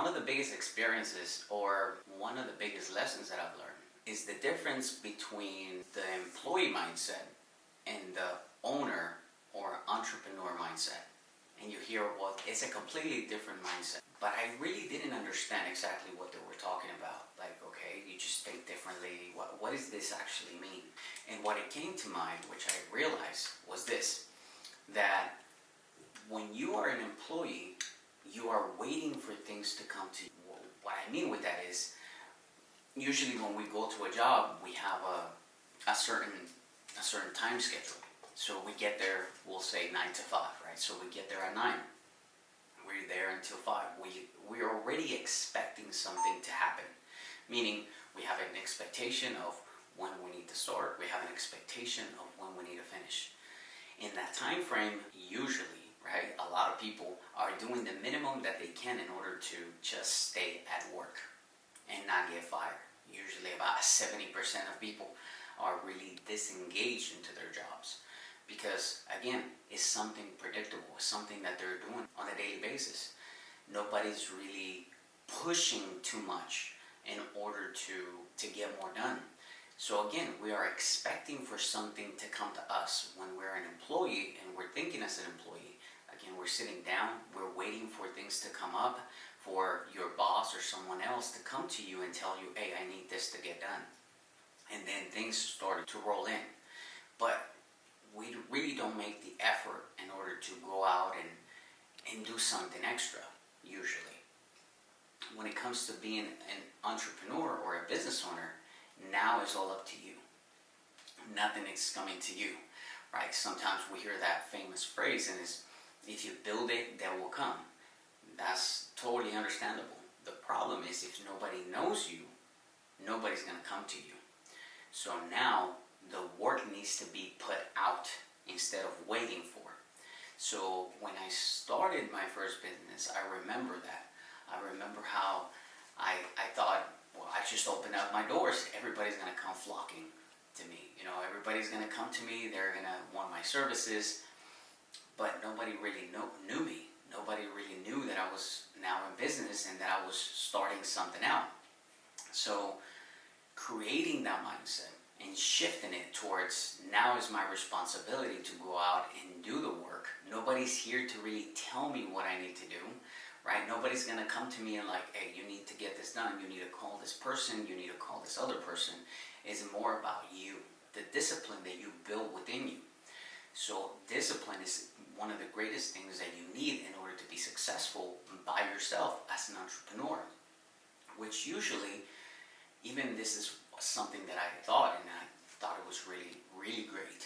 one of the biggest experiences or one of the biggest lessons that I've learned is the difference between the employee mindset and the owner or entrepreneur mindset. And you hear, well, it's a completely different mindset. But I really didn't understand exactly what they were talking about. Like, okay, you just think differently. What does this actually mean? And what it came to mind, which I realized, was this, that when you are an employee, you are waiting for things to come to you. What I mean with that is, usually when we go to a job, we have a certain time schedule. So we get there, we'll say 9 to 5, right? So we get there at 9. We're there until 5. We're already expecting something to happen. Meaning, we have an expectation of when we need to start. We have an expectation of when we need to finish. In that time frame, usually, right, a lot of people are doing the minimum that they can in order to just stay at work and not get fired. Usually about 70% of people are really disengaged into their jobs. Because, again, it's something predictable. It's something that they're doing on a daily basis. Nobody's really pushing too much in order to get more done. So again, we are expecting for something to come to us. When we're an employee and we're thinking as an employee, again, we're sitting down, we're waiting for things to come up, for your boss or someone else to come to you and tell you, hey, I need this to get done. And then things start to roll in. But we really don't make the effort in order to go out and do something extra, usually. When it comes to being an entrepreneur or a business owner, now it's all up to you. Nothing is coming to you, right? Sometimes we hear that famous phrase, and it's, if you build it, they will come. That's totally understandable. The problem is, if nobody knows you, nobody's going to come to you. So now the work needs to be put out instead of waiting for. So when I started my first business, I remember that. I remember how I thought, well, I just open up my doors. Everybody's going to come flocking to me. You know, everybody's going to come to me. They're going to want my services. But nobody really knew me. Nobody really knew that I was now in business and that I was starting something out. So creating that mindset and shifting it towards, now is my responsibility to go out and do the work. Nobody's here to really tell me what I need to do, right? Nobody's going to come to me and like, hey, you need to get this done. You need to call this person. You need to call this other person. It's more about you, the discipline that you build within you. So discipline is one of the greatest things that you need in order to be successful by yourself as an entrepreneur, which usually, even this is something that I thought, and I thought it was really, really great,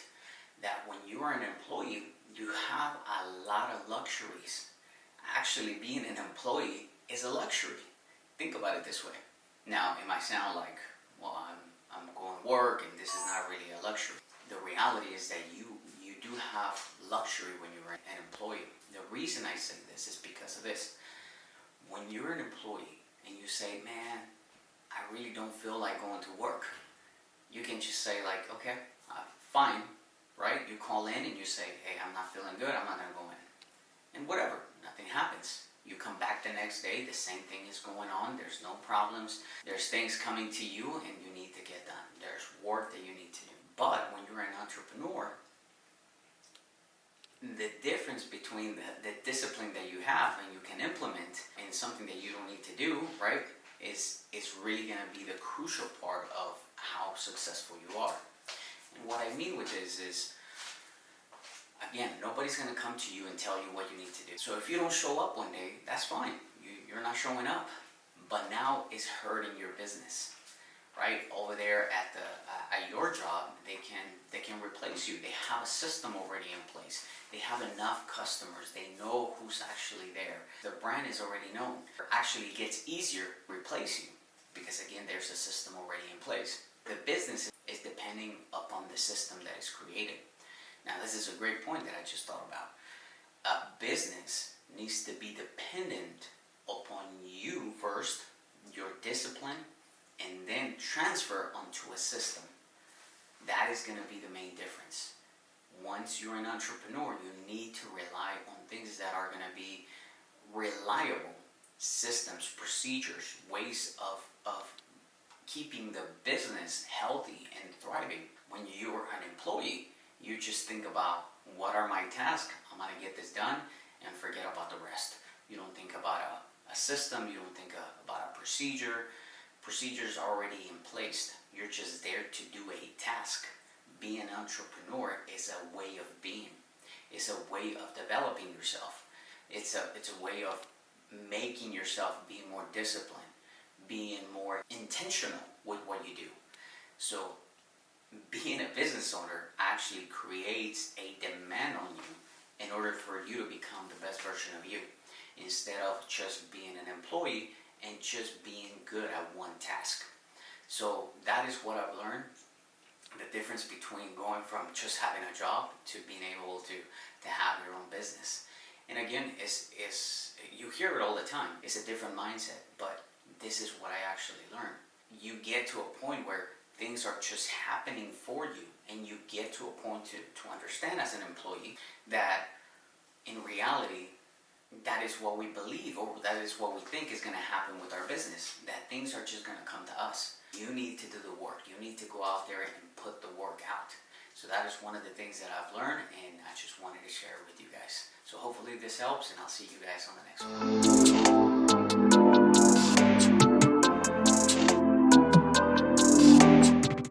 that when you are an employee, you have a lot of luxuries. Actually, being an employee is a luxury. Think about it this way. Now, it might sound like, well, I'm going to work and this is not really a luxury. The reality is that you do have luxury when you're an employee. The reason I say this is because of this. When you're an employee and you say, man, I really don't feel like going to work, you can just say like, okay, fine, right? You call in and you say, hey, I'm not feeling good, I'm not going to go in. And whatever, nothing happens. You come back the next day, the same thing is going on, there's no problems, there's things coming to you and you need to get done. There's work that you need to do. But when you're an entrepreneur, the difference between the discipline that you have and you can implement and something that you don't need to do, right, is really going to be the crucial part of how successful you are. And what I mean with this is, again, nobody's going to come to you and tell you what you need to do. So if you don't show up one day, that's fine. You're not showing up. But now it's hurting your business, right? Over there at your job, they can replace you. They have a system already in place. They have enough customers. They know who's actually there. The brand is already known. It actually gets easier to replace you because, again, there's a system already in place. The business is depending upon the system that is created. Now, this is a great point that I just thought about. A business needs to be dependent upon you first, your discipline, and then transfer onto a system. That is going to be the main difference. Once you're an entrepreneur, you need to rely on things that are going to be reliable systems, procedures, ways of keeping the business healthy and thriving. When you're an employee, you just think about, what are my tasks? I'm going to get this done and forget about the rest. You don't think about a system, you don't think about a procedure. Procedures are already in place. You're just there to do a task. Being an entrepreneur is a way of being. It's a way of developing yourself. It's a way of making yourself be more disciplined, being more intentional with what you do. So being a business owner actually creates a demand on you in order for you to become the best version of you, instead of just being an employee and just being good at one task. So that is what I've learned. The difference between going from just having a job to being able to have your own business. And again, is you hear it all the time. It's a different mindset, but this is what I actually learned. You get to a point where things are just happening for you, and you get to a point to understand as an employee that in reality, that is what we believe, or that is what we think is going to happen with our business, that things are just going to come to us. You need to do the work. You need to go out there and put the work out. So that is one of the things that I've learned, and I just wanted to share it with you guys. So hopefully this helps, and I'll see you guys on the next one.